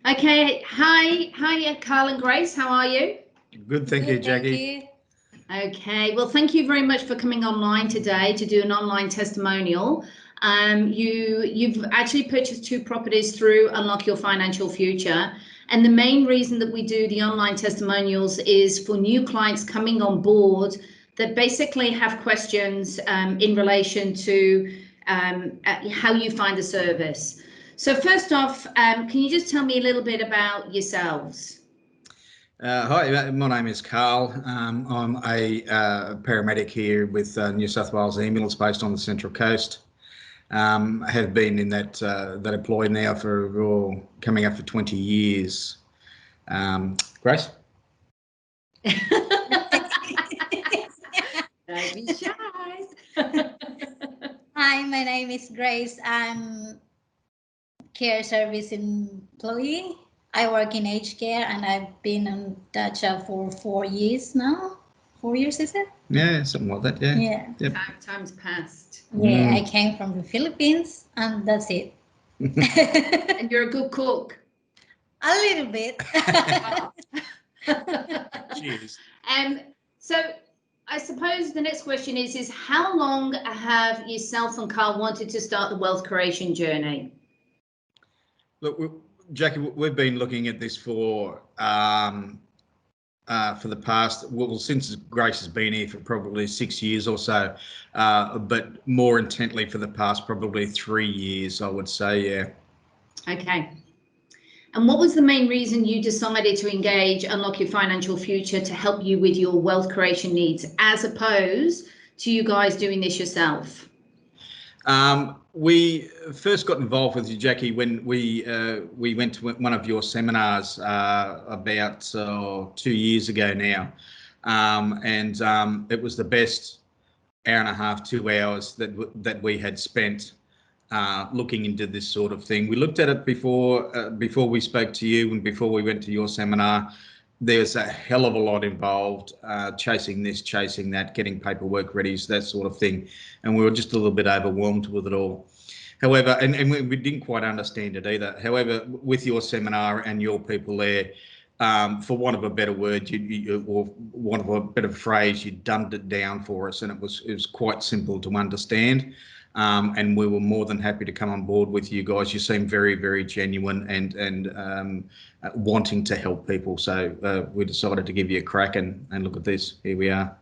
Okay, hi, Carl and Grace. How are you? Good, thank you, Jackie. Thank you. Okay, well, thank you very much for coming online today to do an online testimonial. You've actually purchased 2 properties through Unlock Your Financial Future. And the main reason that we do the online testimonials is for new clients coming on board that basically have questions in relation to how you find the service. So first off, can you just tell me a little bit about yourselves? Hi, my name is Karl. I'm a paramedic here with New South Wales Ambulance based on the Central Coast. I have been in that employed now for coming up for 20 years. Grace? Don't be shy. Hi, my name is Grace. I'm care service employee. I work in aged care and I've been in Dutch for 4 years now. 4 years, is it? Yeah, something like that, yeah. Yeah. Yep. Time's passed. Yeah, I came from the Philippines and that's it. And you're a good cook. A little bit. Cheers. So I suppose the next question is how long have yourself and Karl wanted to start the wealth creation journey? Look, Jackie, we've been looking at this for the past, well, since Grace has been here for probably 6 years or so, but more intently for the past probably 3 years, I would say, yeah. Okay. And what was the main reason you decided to engage Unlock Your Financial Future to help you with your wealth creation needs, as opposed to you guys doing this yourself? We first got involved with you, Jackie, when we went to one of your seminars about 2 years ago now, and it was the best hour and a half, 2 hours that we had spent looking into this sort of thing. We looked at it before we spoke to you and before we went to your seminar. There's a hell of a lot involved, chasing this, chasing that, getting paperwork ready, that sort of thing. And we were just a little bit overwhelmed with it all. However, and we didn't quite understand it either. However, with your seminar and your people there, for want of a better word, or want of a better phrase, you dumbed it down for us, and it was quite simple to understand. And we were more than happy to come on board with you guys. You seem very, very genuine and wanting to help people. So we decided to give you a crack and look at this. Here we are.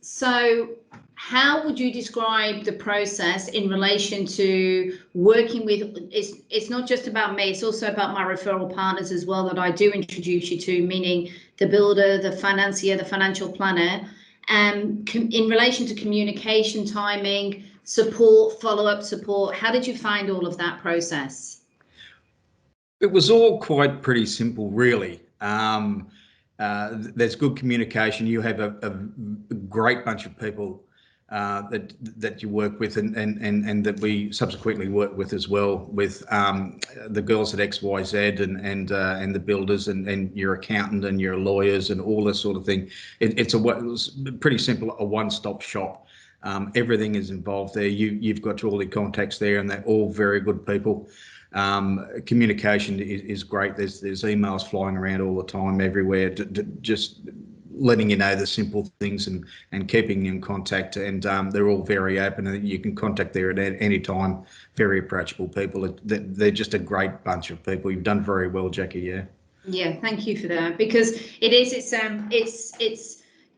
So how would you describe the process in relation to working with, it's not just about me, it's also about my referral partners as well that I do introduce you to, meaning the builder, the financier, the financial planner, in relation to communication, timing, support, follow-up support. How did you find all of that process? It was all quite pretty simple, really. There's good communication. You have a great bunch of people that you work with and that we subsequently work with as well, with the girls at XYZ and the builders and your accountant and your lawyers and all this sort of thing. It's pretty simple, a one-stop shop. Everything is involved there. You've got all the contacts there, and they're all very good people. Communication is great. There's emails flying around all the time, everywhere, just letting you know the simple things and keeping in contact. And they're all very open, and you can contact there at any time. Very approachable people. They're just a great bunch of people. You've done very well, Jackie. Yeah. Yeah, thank you for that, because it's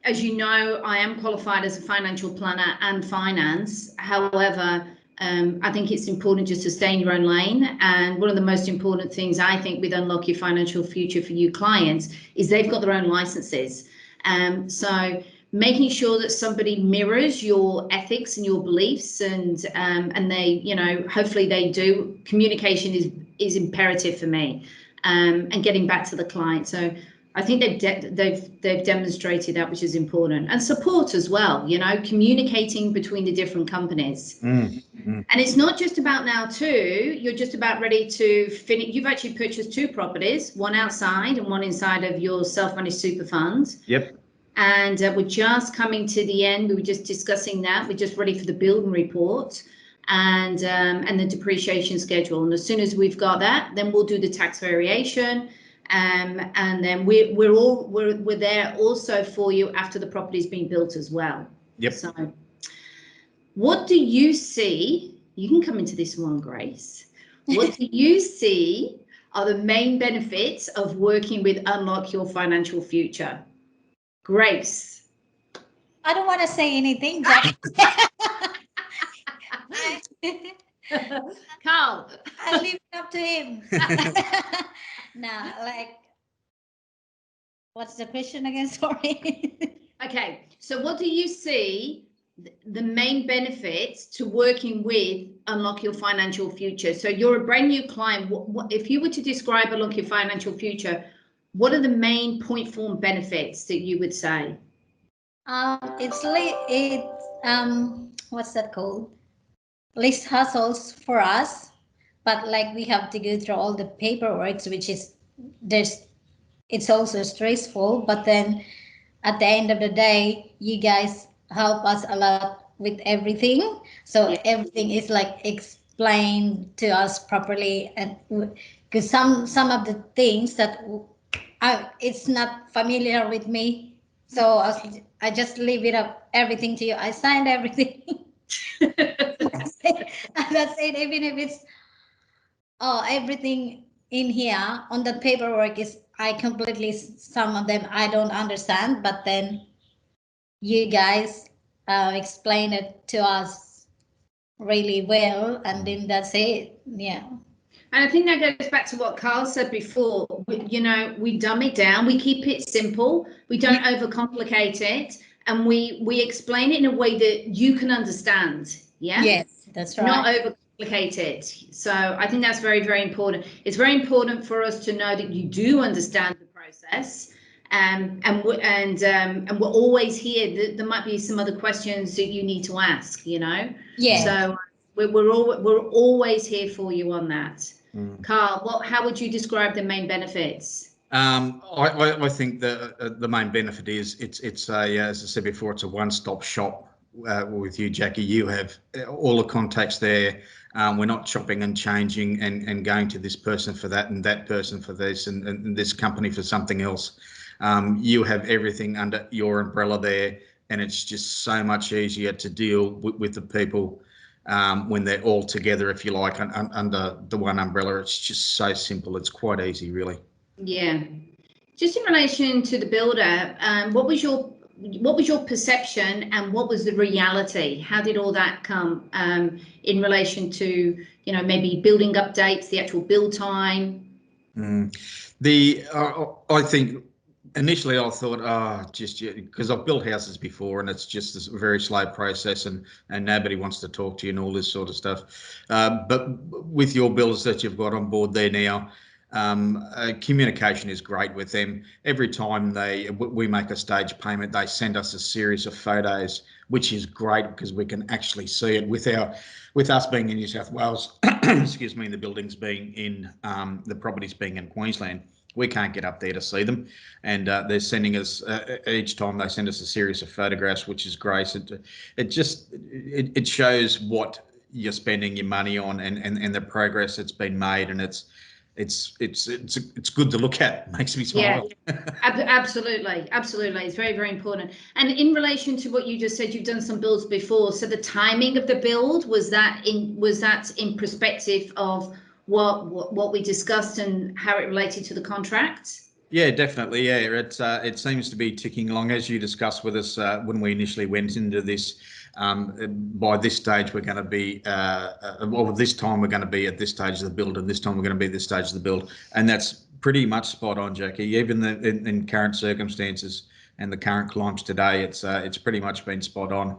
as you know, I am qualified as a financial planner and finance. However, I think it's important just to stay in your own lane. And one of the most important things I think with Unlock Your Financial Future for you clients is they've got their own licenses. So making sure that somebody mirrors your ethics and your beliefs, and they, you know, hopefully they do. Communication is imperative for me, and getting back to the client. So I think they've demonstrated that, which is important, and support as well. You know, communicating between the different companies. And it's not just about now too. You're just about ready to finish. You've actually purchased 2 properties, one outside and one inside of your self-managed super fund. Yep. And we're just coming to the end. We were just discussing that. We're just ready for the building report. and the depreciation schedule. And as soon as we've got that, then we'll do the tax variation. And then we're there also for you after the property's been built as well. Yep. So what do you see? You can come into this one, Grace. What do you see are the main benefits of working with Unlock Your Financial Future? Grace. I don't want to say anything. Karl. I leave it up to him. Nah, like, what's the question again? Sorry. Okay, so what do you see the main benefits to working with Unlock Your Financial Future? So you're a brand new client. What if you were to describe Unlock Your Financial Future, what are the main point form benefits that you would say? What's that called? Less hassles for us, but like we have to go through all the paperwork, which is it's also stressful. But then at the end of the day, you guys help us a lot with everything. So everything is like explained to us properly, and because some of the things that it's not familiar with me, so I just leave it up everything to you. I signed everything. That's it. Even if it's everything in here on the paperwork is I completely, some of them I don't understand, but then you guys explain it to us really well, and then that's it. Yeah. And I think that goes back to what Karl said before. We dumb it down, we keep it simple, we don't overcomplicate it, and we explain it in a way that you can understand. Yeah. Yes, that's right. Not overcomplicate it. So I think that's very, very important. It's very important for us to know that you do understand the process. And we're always here. There might be some other questions that you need to ask. Yeah. So we're always here for you on that. Karl, how would you describe the main benefits? I think the main benefit is it's a, as I said before, it's a one-stop shop with you, Jackie. You have all the contacts there. We're not chopping and changing and going to this person for that and that person for this and this company for something else. You have everything under your umbrella there, and it's just so much easier to deal with the people when they're all together, if you like, under the one umbrella. It's just so simple. It's quite easy, really. Yeah. Just in relation to the builder, what was your perception and what was the reality? How did all that come in relation to maybe building updates, the actual build time? I think initially I thought, just because I've built houses before, and it's just this very slow process, and nobody wants to talk to you and all this sort of stuff. But with your builders that you've got on board there now, communication is great with them. Every time we make a stage payment, they send us a series of photos, which is great because we can actually see it. With us being in New South Wales, excuse me, the buildings being in the properties being in Queensland, we can't get up there to see them, and they're sending us each time they send us a series of photographs, which is great. It shows what you're spending your money on and the progress that's been made, and it's good to look at. It makes me smile. Yeah, absolutely. It's very, very important. And in relation to what you just said, you've done some builds before. So the timing of the build, was that in perspective of what we discussed and how it related to the contract? Yeah, definitely. Yeah, it seems to be ticking along as you discussed with us when we initially went into this. By this stage, we're going to be, this time we're going to be at this stage of the build, and this time we're going to be at this stage of the build, and that's pretty much spot on, Jackie. Even in current circumstances and the current climbs today, it's pretty much been spot on.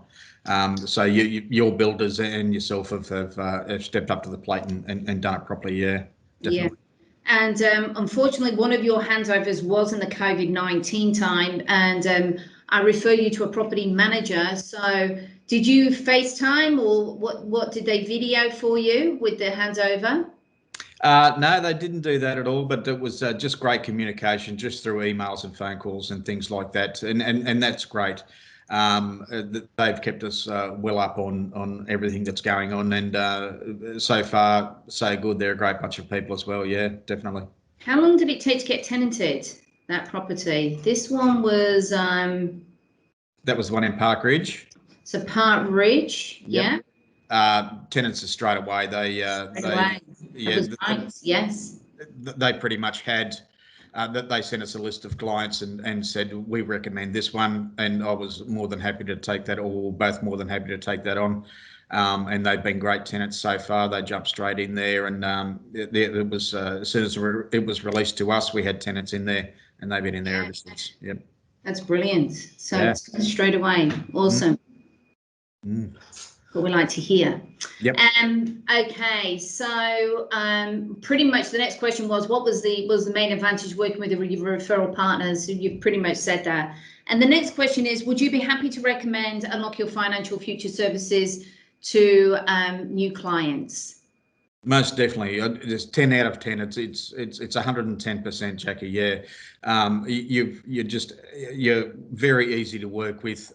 So your builders and yourself have stepped up to the plate and done it properly. Yeah, definitely. Yeah. And unfortunately, one of your handovers was in the COVID-19 time, and I refer you to a property manager. So did you FaceTime, or what did they video for you with the handover? No, they didn't do that at all, but it was just great communication just through emails and phone calls and things like that. And that's great. They've kept us well up on everything that's going on, and so far so good. They're a great bunch of people as well. Yeah, definitely. How long did it take to get tenanted, that property? This one was that was the one in Park Ridge. So Park Ridge, yep. Tenants are straight away. Yes. They pretty much had that. They sent us a list of clients and said, we recommend this one, and I was more than happy to take that, or we were both more than happy to take that on. And they've been great tenants so far. They jumped straight in there, and it was as soon as it was released to us, we had tenants in there, and they've been in there ever since. Yep. That's brilliant. So it's straight away. Awesome. What we like to hear. Yep. Okay, so pretty much the next question was, what was the main advantage working with your referral partners? So you've pretty much said that. And the next question is, would you be happy to recommend Unlock Your Financial Future services to new clients? Most definitely. It's 10 out of 10. It's 110%, Jackie. Yeah. You're very easy to work with.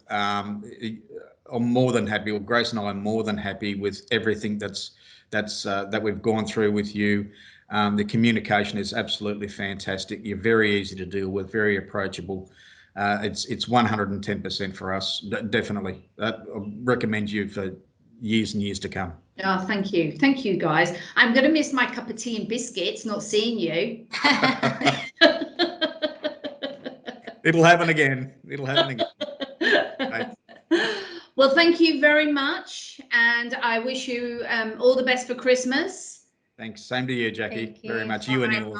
I'm more than happy, or Grace and I are more than happy with everything that we've gone through with you. The communication is absolutely fantastic. You're very easy to deal with, very approachable. It's 110% for us, definitely. I recommend you for years and years to come. Oh, thank you guys. I'm going to miss my cup of tea and biscuits not seeing you. It'll happen again. Right. Well, thank you very much, and I wish you all the best for Christmas. Thanks. Same to you, Jackie. Very much. You and yours.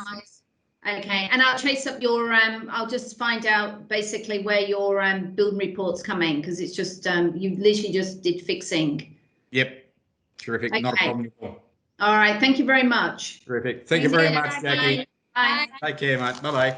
Okay, and I'll chase up your. I'll just find out basically where your building reports come in, because it's just you literally just did fixing. Yep. Terrific. Okay. Not a problem at all. All right. Thank you very much. Terrific. Thank you very much, Jackie. Bye. Take care, mate. Bye-bye.